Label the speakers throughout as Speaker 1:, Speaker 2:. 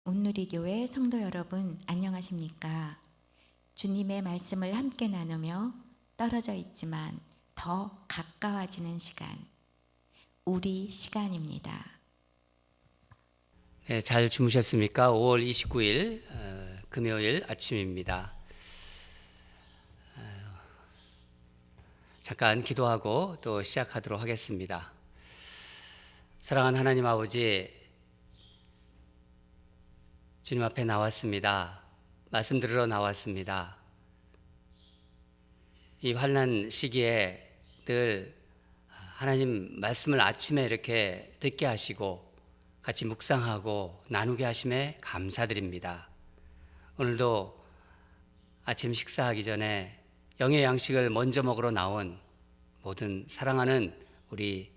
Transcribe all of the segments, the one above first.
Speaker 1: 온누리교회 성도 여러분, 안녕하십니까? 주님의 말씀을 함께 나누며 떨어져 있지만 더 가까워지는 시간, 우리 시간입니다.
Speaker 2: 네, 잘 주무셨습니까? 5월 29일 금요일 아침입니다. 잠깐 기도하고 또 시작하도록 하겠습니다. 사랑하는 하나님 아버지, 주님 앞에 나왔습니다. 말씀 들으러 나왔습니다. 이 환난 시기에 늘 하나님 말씀을 아침에 이렇게 듣게 하시고 같이 묵상하고 나누게 하심에 감사드립니다. 오늘도 아침 식사하기 전에 영의 양식을 먼저 먹으러 나온 모든 사랑하는 우리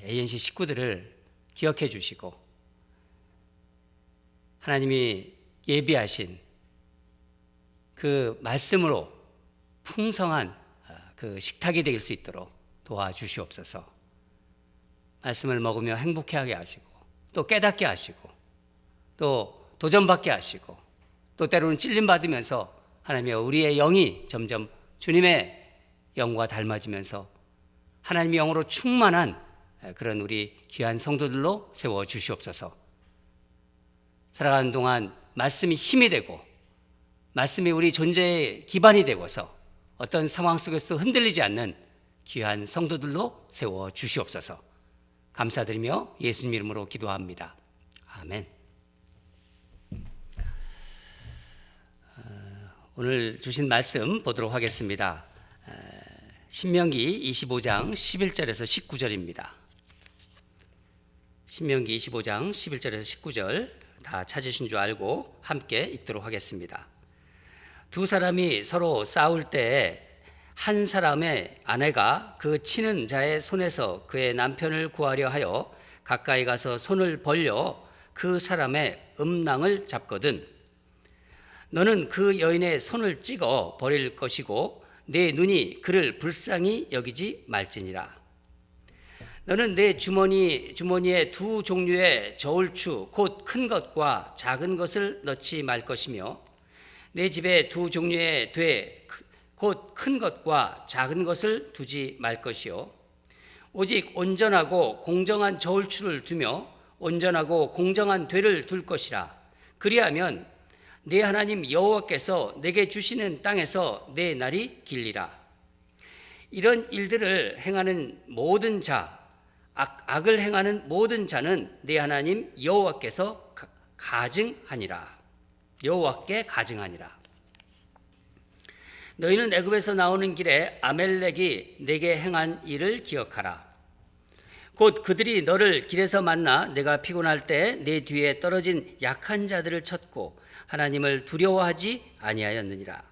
Speaker 2: ANC 식구들을 기억해 주시고 하나님이 예비하신 그 말씀으로 풍성한 그 식탁이 될 수 있도록 도와주시옵소서. 말씀을 먹으며 행복해하게 하시고 또 깨닫게 하시고 또 도전받게 하시고 또 때로는 찔림받으면서 하나님의 우리의 영이 점점 주님의 영과 닮아지면서 하나님의 영으로 충만한 그런 우리 귀한 성도들로 세워주시옵소서. 살아가는 동안 말씀이 힘이 되고 말씀이 우리 존재의 기반이 되고서 어떤 상황 속에서도 흔들리지 않는 귀한 성도들로 세워주시옵소서. 감사드리며 예수님 이름으로 기도합니다. 아멘. 오늘 주신 말씀 보도록 하겠습니다. 신명기 25장 11절에서 19절입니다. 신명기 25장 11절에서 19절 다 찾으신 줄 알고 함께 읽도록 하겠습니다. 두 사람이 서로 싸울 때에 한 사람의 아내가 그 치는 자의 손에서 그의 남편을 구하려 하여 가까이 가서 손을 벌려 그 사람의 음낭을 잡거든 너는 그 여인의 손을 찍어 버릴 것이고 내 눈이 그를 불쌍히 여기지 말지니라. 너는 내 주머니에 두 종류의 저울추 곧 큰 것과 작은 것을 넣지 말 것이며 내 집에 두 종류의 돼 곧 큰 것과 작은 것을 두지 말 것이요 오직 온전하고 공정한 저울추를 두며 온전하고 공정한 되를 둘 것이라. 그리하면 내 하나님 여호와께서 내게 주시는 땅에서 내 날이 길리라. 이런 일들을 행하는 모든 자 악을 행하는 모든 자는 내 하나님 여호와께서 가증하니라. 여호와께 가증하니라. 너희는 애굽에서 나오는 길에 아멜렉이 내게 행한 일을 기억하라. 곧 그들이 너를 길에서 만나 내가 피곤할 때 내 뒤에 떨어진 약한 자들을 쳤고 하나님을 두려워하지 아니하였느니라.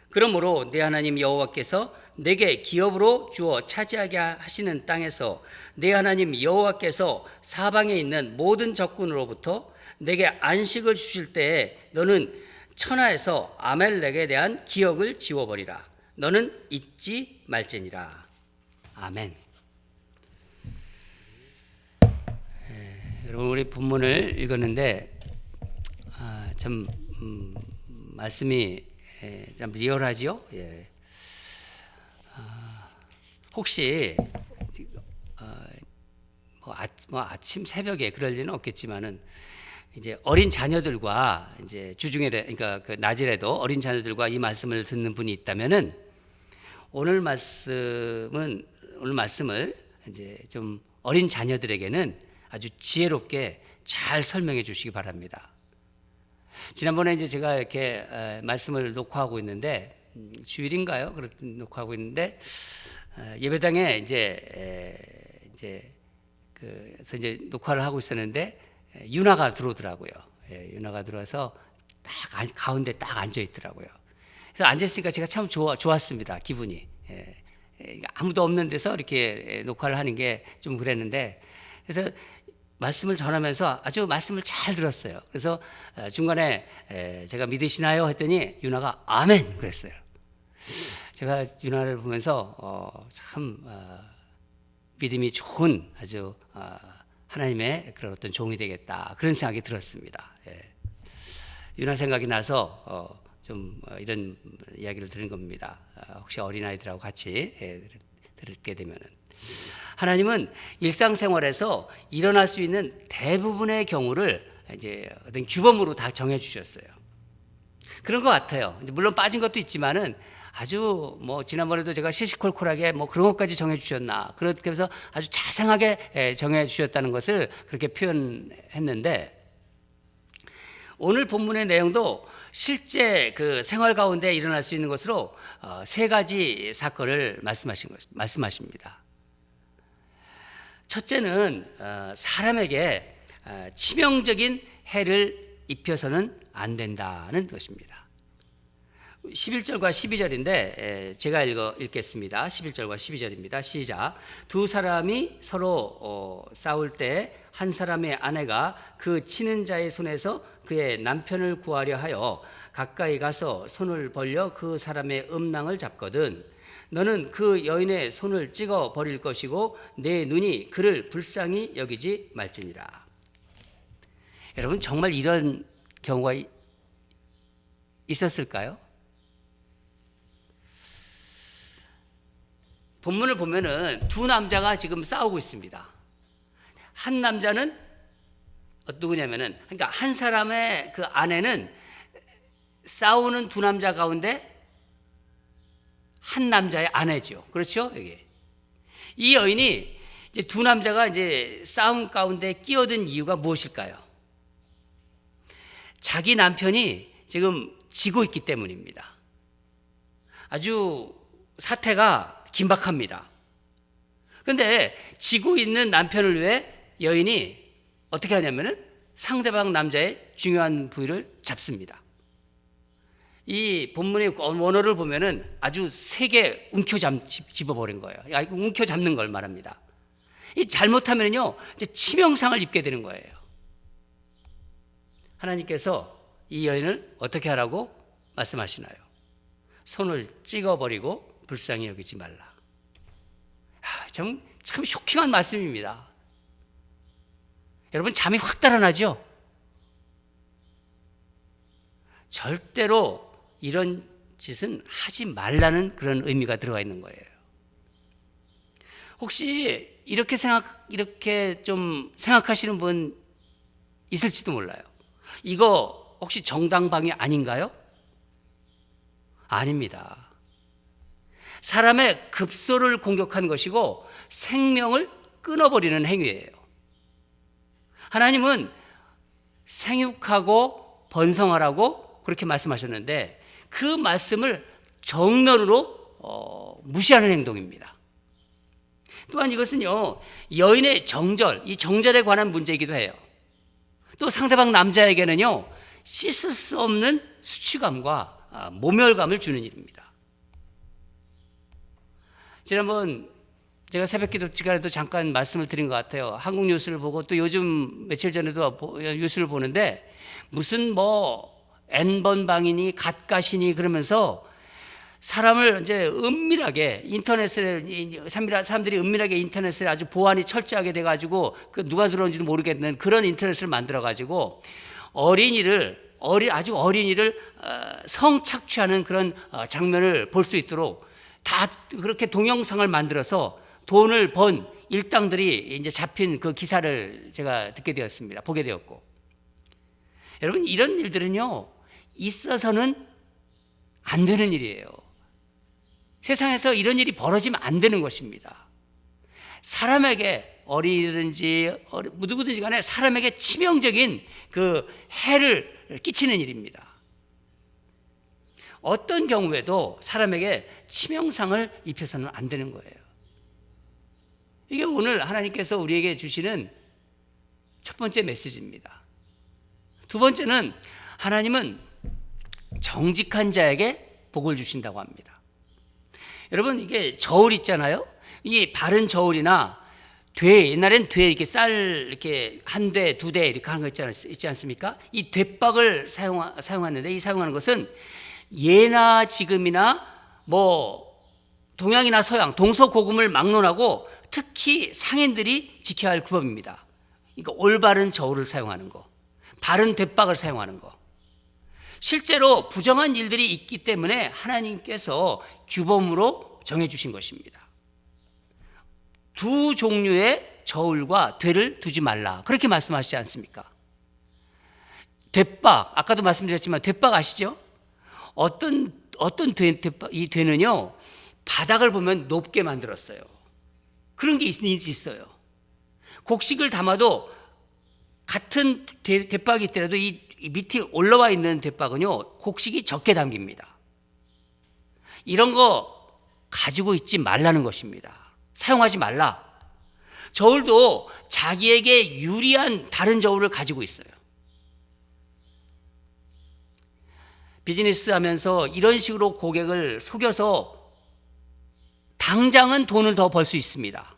Speaker 2: 그러므로 내 하나님 여호와께서 내게 기업으로 주어 차지하게 하시는 땅에서 내 하나님 여호와께서 사방에 있는 모든 적군으로부터 내게 안식을 주실 때에 너는 천하에서 아멜렉에 대한 기억을 지워버리라. 너는 잊지 말지니라. 아멘. 여러분 우리 본문을 읽었는데 참 말씀이 참 리얼하죠. 예. 혹시 아침 새벽에 그럴 리는 없겠지만은 이제 어린 자녀들과 이제 주중에 그러니까 그 낮이라도 어린 자녀들과 이 말씀을 듣는 분이 있다면은 오늘 말씀을 이제 좀 어린 자녀들에게는 아주 지혜롭게 잘 설명해 주시기 바랍니다. 지난번에 이제 제가 이렇게 말씀을 녹화하고 있는데 주일인가요? 그렇게 녹화하고 있는데 예배당에 그래서 이제 녹화를 하고 있었는데 윤아가 들어오더라고요. 윤아가 들어와서 딱 가운데 딱 앉아 있더라고요. 그래서 앉아 있으니까 제가 참 좋았습니다. 기분이. 아무도 없는 데서 이렇게 녹화를 하는 게 좀 그랬는데 그래서 말씀을 전하면서 아주 말씀을 잘 들었어요. 그래서 중간에 제가 믿으시나요? 했더니 윤아가 아멘 그랬어요. 제가 윤아를 보면서 참 믿음이 좋은 아주 하나님의 그런 어떤 종이 되겠다 그런 생각이 들었습니다. 윤화 생각이 나서 이런 이야기를 드린 겁니다. 혹시 어린아이들하고 같이 들게 되면은, 하나님은 일상생활에서 일어날 수 있는 대부분의 경우를 이제 어떤 규범으로 다 정해 주셨어요. 그런 것 같아요. 물론 빠진 것도 있지만은 아주 지난번에도 제가 시시콜콜하게 그런 것까지 정해 주셨나, 그렇게 해서 아주 자세하게 정해 주셨다는 것을 그렇게 표현했는데, 오늘 본문의 내용도 실제 그 생활 가운데 일어날 수 있는 것으로 세 가지 사건을 말씀하십니다. 첫째는 사람에게 치명적인 해를 입혀서는 안 된다는 것입니다. 11절과 12절인데 제가 읽겠습니다. 11절과 12절입니다. 시작. 두 사람이 서로 싸울 때 한 사람의 아내가 그 치는 자의 손에서 그의 남편을 구하려 하여 가까이 가서 손을 벌려 그 사람의 음낭을 잡거든 너는 그 여인의 손을 찍어 버릴 것이고 내 눈이 그를 불쌍히 여기지 말지니라. 여러분, 정말 이런 경우가 있었을까요? 본문을 보면은 두 남자가 지금 싸우고 있습니다. 한 남자는 누구냐면은, 그러니까 한 사람의 그 아내는 싸우는 두 남자 가운데 한 남자의 아내죠. 그렇죠? 이게 이 여인이 이제 두 남자가 이제 싸움 가운데 끼어든 이유가 무엇일까요? 자기 남편이 지금 지고 있기 때문입니다. 아주 사태가 긴박합니다. 그런데 지고 있는 남편을 위해 여인이 어떻게 하냐면은 상대방 남자의 중요한 부위를 잡습니다. 이 본문의 원어를 보면은 아주 세게 집어버린 거예요. 움켜 잡는 걸 말합니다. 이 잘못하면요 이제 치명상을 입게 되는 거예요. 하나님께서 이 여인을 어떻게 하라고 말씀하시나요? 손을 찍어버리고 불쌍히 여기지 말라. 참 쇼킹한 말씀입니다. 여러분, 잠이 확 달아나죠? 절대로 이런 짓은 하지 말라는 그런 의미가 들어가 있는 거예요. 혹시 이렇게 좀 생각하시는 분 있을지도 몰라요. 이거 혹시 정당방위 아닌가요? 아닙니다. 사람의 급소를 공격한 것이고 생명을 끊어버리는 행위예요. 하나님은 생육하고 번성하라고 그렇게 말씀하셨는데 그 말씀을 정면으로 무시하는 행동입니다. 또한 이것은요, 여인의 정절, 이 정절에 관한 문제이기도 해요. 또 상대방 남자에게는요, 씻을 수 없는 수치감과 모멸감을 주는 일입니다. 지난번 제가 새벽기도 시간에도 잠깐 말씀을 드린 것 같아요. 한국 뉴스를 보고 또 요즘 며칠 전에도 뉴스를 보는데 무슨 N번 방이니 갓가시니 그러면서 사람을 이제 은밀하게 사람들이 은밀하게 인터넷에 아주 보안이 철저하게 돼가지고 그 누가 들어온지도 모르겠는 그런 인터넷을 만들어가지고 아주 어린이를 성착취하는 그런 장면을 볼 수 있도록 다 그렇게 동영상을 만들어서 돈을 번 일당들이 이제 잡힌 그 기사를 제가 보게 되었고, 여러분, 이런 일들은요 있어서는 안 되는 일이에요. 세상에서 이런 일이 벌어지면 안 되는 것입니다. 사람에게 어린이든지 누구든지 간에 사람에게 치명적인 그 해를 끼치는 일입니다. 어떤 경우에도 사람에게 치명상을 입혀서는 안 되는 거예요. 이게 오늘 하나님께서 우리에게 주시는 첫 번째 메시지입니다. 두 번째는 하나님은 정직한 자에게 복을 주신다고 합니다. 여러분, 이게 저울 있잖아요. 이 바른 저울이나 옛날엔 이렇게 쌀 이렇게 한 대, 두 대 이렇게 하는 거 있지 않습니까? 이 대박을 사용하는데, 이 사용하는 것은 예나 지금이나 동양이나 서양, 동서고금을 막론하고 특히 상인들이 지켜야 할 규범입니다. 그러니까 올바른 저울을 사용하는 거, 바른 대박을 사용하는 거. 실제로 부정한 일들이 있기 때문에 하나님께서 규범으로 정해주신 것입니다. 두 종류의 저울과 되를 두지 말라, 그렇게 말씀하시지 않습니까? 되박, 아까도 말씀드렸지만 되박 아시죠? 어떤 이 되는요, 바닥을 보면 높게 만들었어요. 그런 게 있어요. 곡식을 담아도 같은 대박이 있더라도 이 밑에 올라와 있는 대박은요, 곡식이 적게 담깁니다. 이런 거 가지고 있지 말라는 것입니다. 사용하지 말라. 저울도 자기에게 유리한 다른 저울을 가지고 있어요. 비즈니스 하면서 이런 식으로 고객을 속여서 당장은 돈을 더 벌 수 있습니다.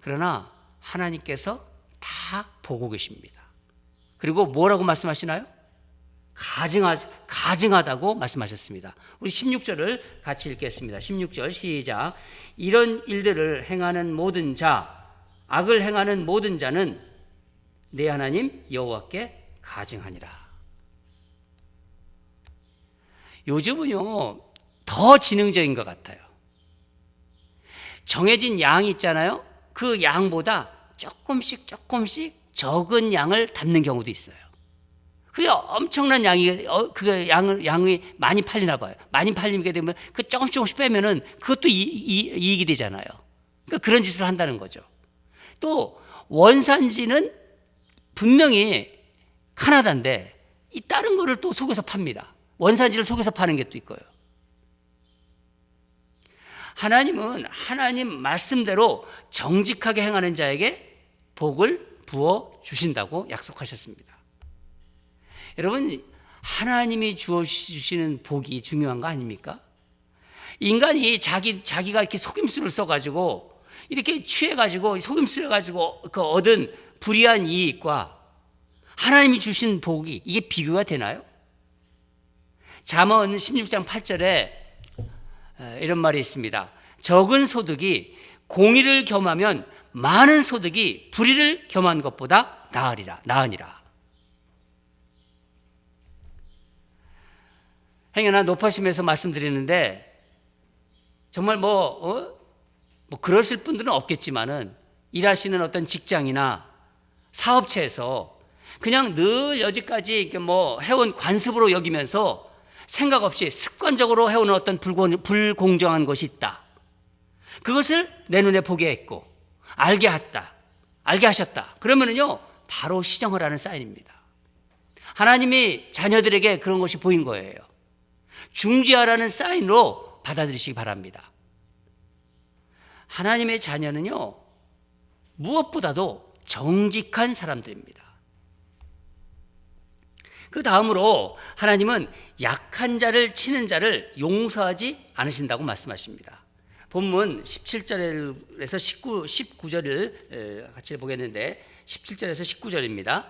Speaker 2: 그러나 하나님께서 다 보고 계십니다. 그리고 뭐라고 말씀하시나요? 가증하다고 말씀하셨습니다. 우리 16절을 같이 읽겠습니다. 16절 시작. 이런 일들을 행하는 모든 자, 악을 행하는 모든 자는 내 하나님 여호와께 가증하니라. 요즘은요, 더 지능적인 것 같아요. 정해진 양이 있잖아요. 그 양보다 조금씩 적은 양을 담는 경우도 있어요. 그게 엄청난 그 양이 많이 팔리나 봐요. 많이 팔리게 되면 그 조금씩 빼면은 그것도 이익이 되잖아요. 그러니까 그런 짓을 한다는 거죠. 또 원산지는 분명히 카나다인데 이 다른 거를 또 속여서 팝니다. 원산지를 속여서 파는 게 또 있고요. 하나님은 하나님 말씀대로 정직하게 행하는 자에게 복을 부어 주신다고 약속하셨습니다. 여러분, 하나님이 주시는 복이 중요한 거 아닙니까? 인간이 자기가 이렇게 속임수를 써가지고 이렇게 취해가지고 속임수를 해가지고 그 얻은 불이한 이익과 하나님이 주신 복이 이게 비교가 되나요? 잠언 16장 8절에 이런 말이 있습니다. 적은 소득이 공의를 겸하면 많은 소득이 불의를 겸한 것보다 나으니라. 행여나 높아심에서 말씀드리는데 정말 그러실 분들은 없겠지만은 일하시는 어떤 직장이나 사업체에서 그냥 늘 여지까지 해온 관습으로 여기면서 생각 없이 습관적으로 해오는 어떤 불공정한 것이 있다. 그것을 내 눈에 보게 했고 알게 하셨다. 그러면은요, 바로 시정을 하는 사인입니다. 하나님이 자녀들에게 그런 것이 보인 거예요. 중지하라는 사인으로 받아들이시기 바랍니다. 하나님의 자녀는요, 무엇보다도 정직한 사람들입니다. 그 다음으로 하나님은 약한 자를 치는 자를 용서하지 않으신다고 말씀하십니다. 본문 17절에서 19절을 같이 보겠는데 17절에서 19절입니다.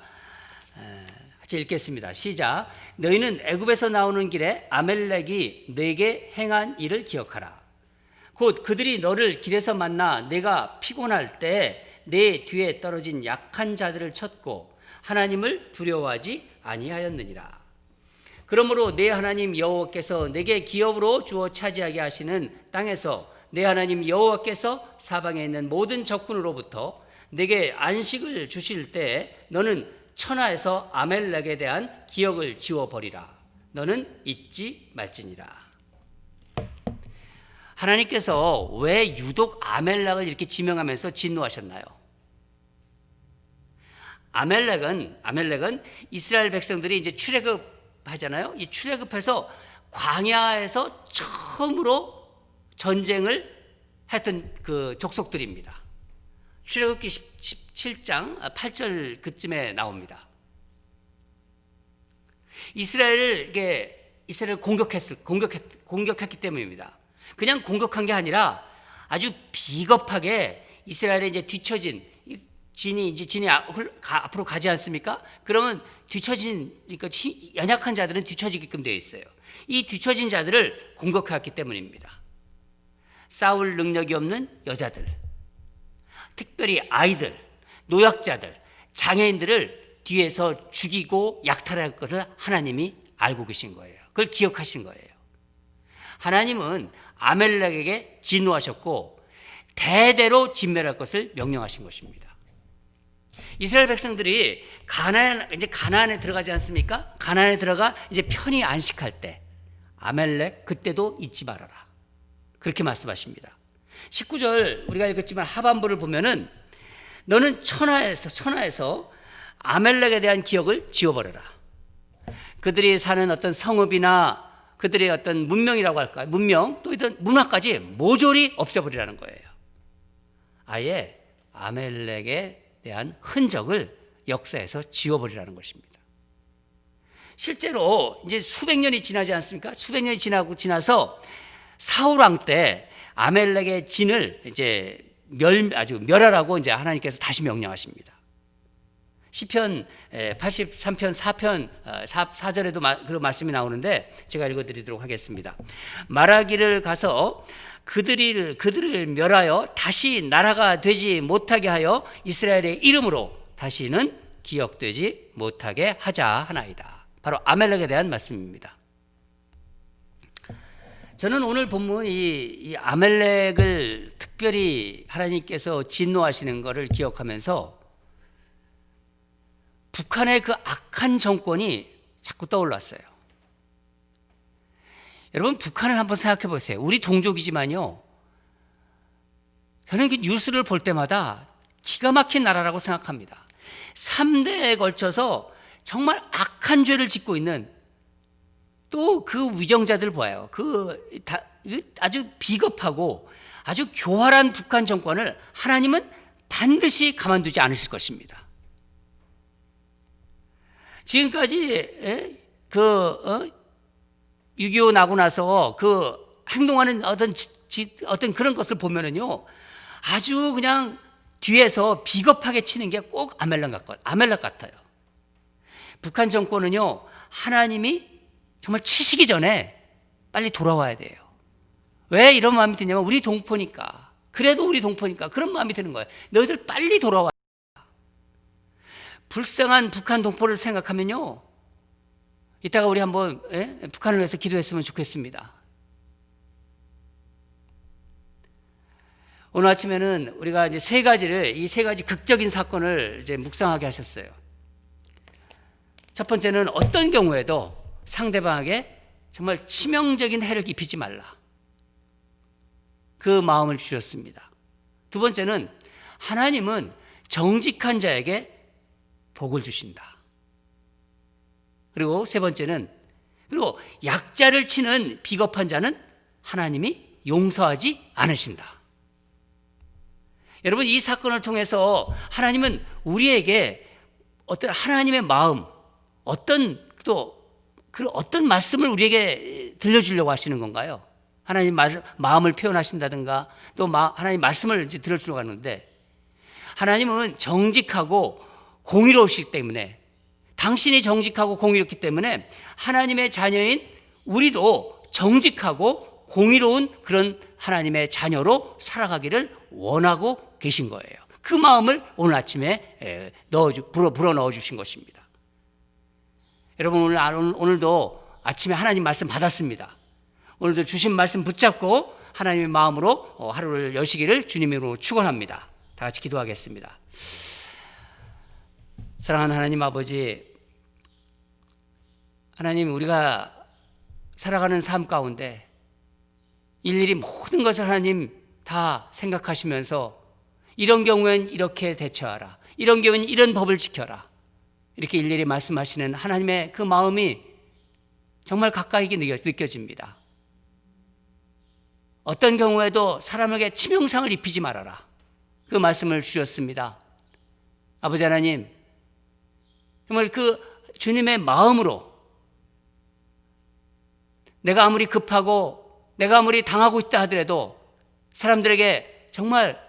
Speaker 2: 같이 읽겠습니다. 시작. 너희는 애굽에서 나오는 길에 아멜렉이 네게 행한 일을 기억하라. 곧 그들이 너를 길에서 만나 내가 피곤할 때 내 뒤에 떨어진 약한 자들을 쳤고 하나님을 두려워하지 아니하였느니라. 그러므로 내 하나님 여호와께서 내게 기업으로 주어 차지하게 하시는 땅에서 내 하나님 여호와께서 사방에 있는 모든 적군으로부터 내게 안식을 주실 때 너는 천하에서 아멜렉에 대한 기억을 지워버리라. 너는 잊지 말지니라. 하나님께서 왜 유독 아멜렉을 이렇게 지명하면서 진노하셨나요? 아멜렉은 이스라엘 백성들이 이제 출애굽하잖아요. 이 출애굽해서 광야에서 처음으로 전쟁을 했던 그 족속들입니다. 출애굽기 17장 8절 그쯤에 나옵니다. 이스라엘을 공격했기 때문입니다. 그냥 공격한 게 아니라 아주 비겁하게 이스라엘의 이제 뒤처진 진이 앞으로 가지 않습니까? 그러면 그러니까 연약한 자들은 뒤처지게끔 되어 있어요. 이 뒤처진 자들을 공격해왔기 때문입니다. 싸울 능력이 없는 여자들, 특별히 아이들, 노약자들, 장애인들을 뒤에서 죽이고 약탈할 것을 하나님이 알고 계신 거예요. 그걸 기억하신 거예요. 하나님은 아멜렉에게 진노하셨고 대대로 진멸할 것을 명령하신 것입니다. 이스라엘 백성들이 이제 가나안에 들어가지 않습니까? 가나안에 들어가 이제 편히 안식할 때 아멜렉 그때도 잊지 말아라. 그렇게 말씀하십니다. 19절 우리가 읽었지만 하반부를 보면은 너는 천하에서 아멜렉에 대한 기억을 지워버려라. 그들이 사는 어떤 성읍이나 그들의 어떤 문명이라고 할까요? 문명 또 이런 문화까지 모조리 없애버리라는 거예요. 아예 아멜렉에 대한 흔적을 역사에서 지워버리라는 것입니다. 실제로 이제 수백 년이 지나지 않습니까? 수백 년이 지나서 사울 왕 때 아멜렉의 진을 이제 아주 멸하라고 이제 하나님께서 다시 명령하십니다. 시편 83편 4편 4절에도 그런 말씀이 나오는데 제가 읽어드리도록 하겠습니다. 말하기를 가서 그들을 멸하여 다시 나라가 되지 못하게 하여 이스라엘의 이름으로 다시는 기억되지 못하게 하자 하나이다. 바로 아멜렉에 대한 말씀입니다. 저는 오늘 본문 이 아멜렉을 특별히 하나님께서 진노하시는 것을 기억하면서 북한의 그 악한 정권이 자꾸 떠올랐어요. 여러분 북한을 한번 생각해 보세요. 우리 동족이지만요. 저는 그 뉴스를 볼 때마다 기가 막힌 나라라고 생각합니다. 3대에 걸쳐서 정말 악한 죄를 짓고 있는 또 그 위정자들 보아요. 아주 비겁하고 아주 교활한 북한 정권을 하나님은 반드시 가만두지 않으실 것입니다. 지금까지 6.25 나고 나서 그 행동하는 어떤 그런 것을 보면은요, 아주 그냥 뒤에서 비겁하게 치는 게 꼭 아멜렉 같아요. 북한 정권은요, 하나님이 정말 치시기 전에 빨리 돌아와야 돼요. 왜 이런 마음이 드냐면 우리 동포니까. 그래도 우리 동포니까 그런 마음이 드는 거예요. 너희들 빨리 돌아와. 불쌍한 북한 동포를 생각하면요, 이따가 우리 한번 북한을 위해서 기도했으면 좋겠습니다. 오늘 아침에는 우리가 이제 이 세 가지 극적인 사건을 이제 묵상하게 하셨어요. 첫 번째는 어떤 경우에도 상대방에게 정말 치명적인 해를 입히지 말라. 그 마음을 주셨습니다. 두 번째는 하나님은 정직한 자에게 복을 주신다. 그리고 세 번째는 그리고 약자를 치는 비겁한 자는 하나님이 용서하지 않으신다. 여러분 이 사건을 통해서 하나님은 우리에게 어떤 하나님의 마음, 어떤 말씀을 우리에게 들려주려고 하시는 건가요? 하나님 마음을 표현하신다든가 또 하나님 말씀을 이제 들어주려고 하는데 하나님은 정직하고 공의로우시기 때문에 당신이 정직하고 공의롭기 때문에 하나님의 자녀인 우리도 정직하고 공의로운 그런 하나님의 자녀로 살아가기를 원하고 계신 거예요. 그 마음을 오늘 아침에 불어 넣어 주신 것입니다. 여러분 오늘도 아침에 하나님 말씀 받았습니다. 오늘도 주신 말씀 붙잡고 하나님의 마음으로 하루를 여시기를 주님으로 축원합니다. 다 같이 기도하겠습니다. 사랑하는 하나님 아버지, 하나님 우리가 살아가는 삶 가운데 일일이 모든 것을 하나님 다 생각하시면서 이런 경우엔 이렇게 대처하라, 이런 경우엔 이런 법을 지켜라, 이렇게 일일이 말씀하시는 하나님의 그 마음이 정말 가까이 느껴집니다. 어떤 경우에도 사람에게 치명상을 입히지 말아라, 그 말씀을 주셨습니다. 아버지 하나님, 정말 그 주님의 마음으로 내가 아무리 급하고 내가 아무리 당하고 있다 하더라도 사람들에게 정말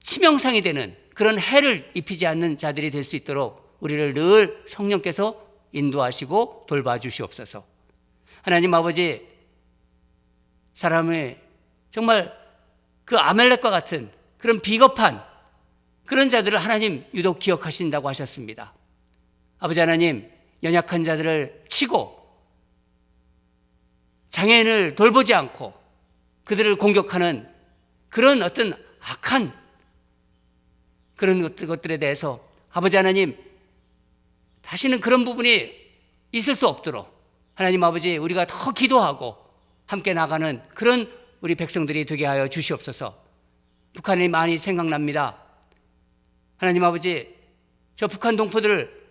Speaker 2: 치명상이 되는 그런 해를 입히지 않는 자들이 될 수 있도록 우리를 늘 성령께서 인도하시고 돌봐주시옵소서. 하나님 아버지, 사람의 정말 그 아멜렉과 같은 그런 비겁한 그런 자들을 하나님 유독 기억하신다고 하셨습니다. 아버지 하나님, 연약한 자들을 치고 장애인을 돌보지 않고 그들을 공격하는 그런 어떤 악한 그런 것들에 대해서 아버지 하나님, 다시는 그런 부분이 있을 수 없도록 하나님 아버지, 우리가 더 기도하고 함께 나가는 그런 우리 백성들이 되게 하여 주시옵소서. 북한이 많이 생각납니다. 하나님 아버지, 저 북한 동포들,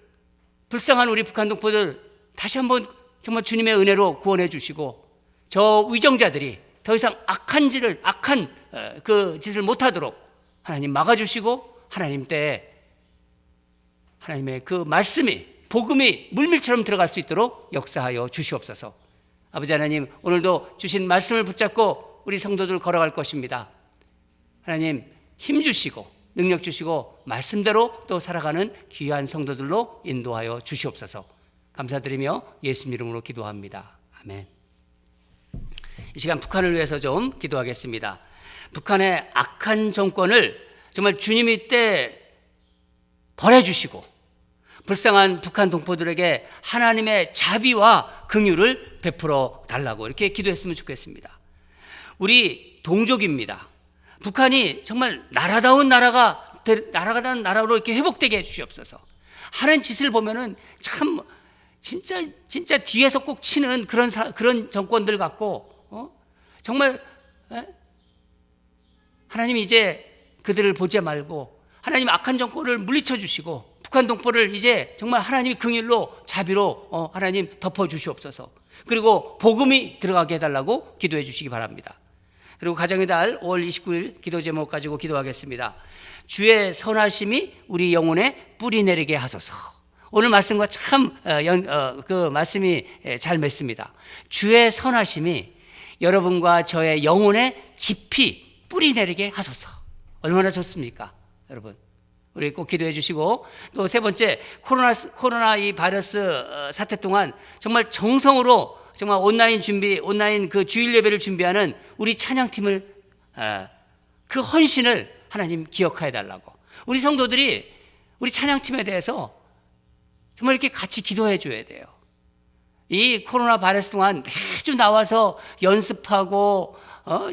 Speaker 2: 불쌍한 우리 북한 동포들 다시 한번 정말 주님의 은혜로 구원해 주시고, 저 위정자들이 더 이상 악한 그 짓을 못하도록 하나님 막아주시고, 하나님 때에 하나님의 그 말씀이, 복음이 물밀처럼 들어갈 수 있도록 역사하여 주시옵소서. 아버지 하나님, 오늘도 주신 말씀을 붙잡고 우리 성도들 걸어갈 것입니다. 하나님, 힘 주시고 능력 주시고 말씀대로 또 살아가는 귀한 성도들로 인도하여 주시옵소서. 감사드리며 예수님 이름으로 기도합니다. 아멘. 이 시간 북한을 위해서 좀 기도하겠습니다. 북한의 악한 정권을 정말 주님이 때 벌해주시고, 불쌍한 북한 동포들에게 하나님의 자비와 긍휼을 베풀어 달라고 이렇게 기도했으면 좋겠습니다. 우리 동족입니다. 북한이 정말 나라다운 나라로 이렇게 회복되게 해주시옵소서. 하는 짓을 보면은 참 진짜 뒤에서 꼭 치는 그런 정권들 같고, 정말 하나님 이제 그들을 보지 말고 하나님 악한 정권을 물리쳐 주시고, 북한 동포를 이제 정말 하나님의 긍휼로 자비로 하나님 덮어 주시옵소서. 그리고 복음이 들어가게 해달라고 기도해 주시기 바랍니다. 그리고 가정의 달 5월 29일 기도 제목 가지고 기도하겠습니다. 주의 선하심이 우리 영혼에 뿌리 내리게 하소서. 오늘 말씀과 참 그 말씀이 잘 맺습니다. 주의 선하심이 여러분과 저의 영혼에 깊이 뿌리 내리게 하소서. 얼마나 좋습니까, 여러분? 우리 꼭 기도해 주시고, 또 세 번째, 코로나 이 바이러스 사태 동안 정말 정성으로 정말 온라인 그 주일 예배를 준비하는 우리 찬양팀을, 그 헌신을 하나님 기억하여 달라고. 우리 성도들이 우리 찬양팀에 대해서 정말 이렇게 같이 기도해 줘야 돼요. 이 코로나 바이러스 동안 매주 나와서 연습하고,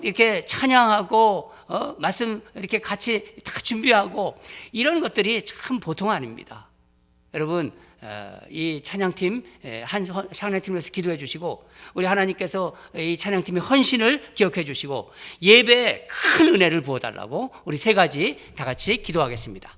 Speaker 2: 이렇게 찬양하고, 말씀 이렇게 같이 다 준비하고, 이런 것들이 참 보통 아닙니다. 여러분, 이 찬양팀, 찬양팀에서 기도해 주시고, 우리 하나님께서 이 찬양팀의 헌신을 기억해 주시고, 예배에 큰 은혜를 부어달라고 우리 세 가지 다 같이 기도하겠습니다.